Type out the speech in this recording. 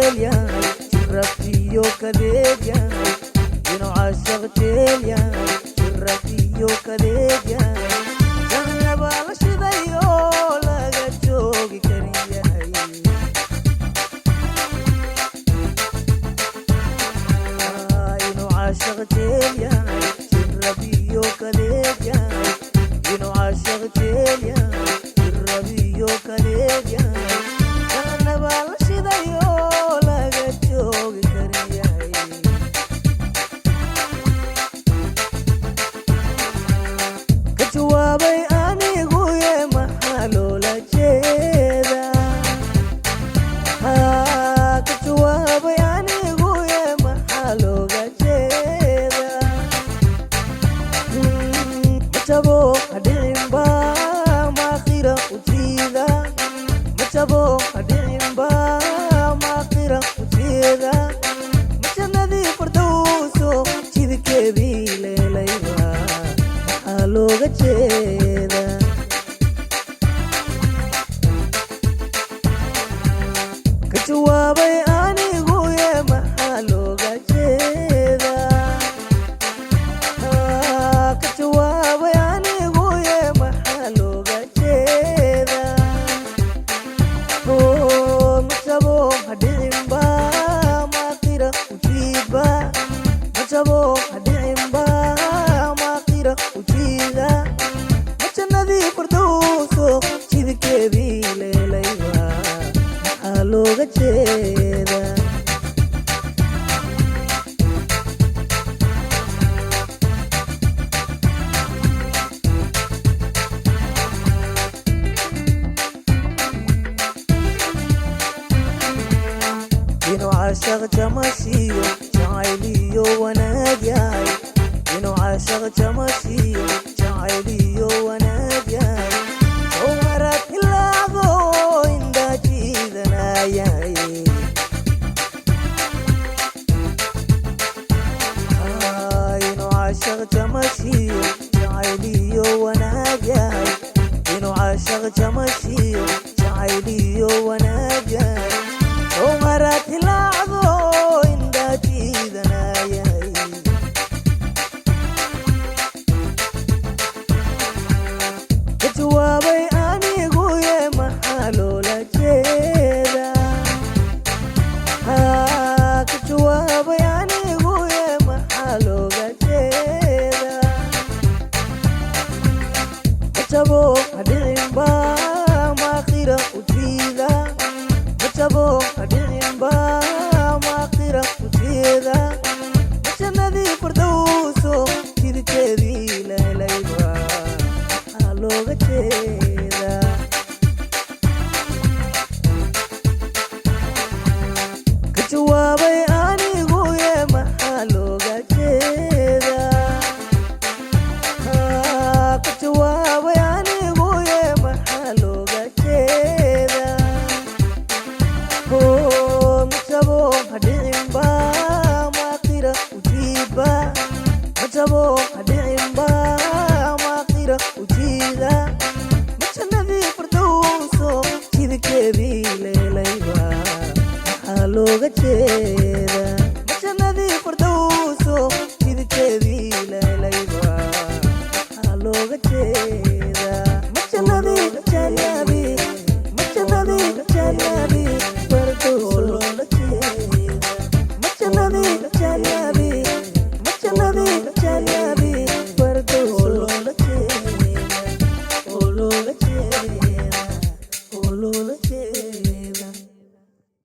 جيليا شرفتي وكذيجا إنو عاشق جيليا شرفتي وكذيجا جنة بالشديو لغا جوغي كريا إنو عاشق جيليا شرفتي وكذيجا إنو عاشق جيليا شرفتي وكذيجا جنة بالشديو لغا جوغي كريا كجوابي أنيغو يا محالو لجيدا كجوابي أنيغو يا محالو لجيدا مجابو هدين با ما خيرا وجيدا مجابو هدين با ما خيرا وجيدا مجندي فردوسو جيد كبيلي ليبا looga jeeda ka jawaabay anigu yee maxaa looga jeeda ka jawaabay anigu yee maxaa looga jeeda majabo hadhicinba maqira ujiidba majabo hadhicinba maqira ujiida majannadii fardowso jidkeedii leelayba maxaa looga jeeda inuu caashaq jamasiyo jacayliyo wanaag yahay inuu caashaq jamasiyo jacayliyo wanaag yahay oo marad hilaado indhaa jiidanayay inuu caashaq jamasiyo jacayliyo wanaag yahay inuu caashaq jamasiyo jacayliyo wanaag yahay oo marad hilaado indhaa jiidanayay ka jawaabay anigu yee maxaa loola jeeda ka jawaabay anigu yee maxaa looga jeeda majabo hadhicinba maqira ujiida majabo hadhicinba maqira ujiida majannadii fardowso jidkeedii leelayba maxaa looga jeeda ka jawaabay anigu yee maxaa looga jeeda ka jawaabay anigu yee maxaa looga jeeda majabo hadhicinba maqira ujiidba majabo hadhicinba maqira ujiida majannadii fardowso jidkeedii leelayba maxaa looga jeeda majannadii fardowso jidkeedii leelayba maxaa looga jeeda majannadii janabi majannadii janabi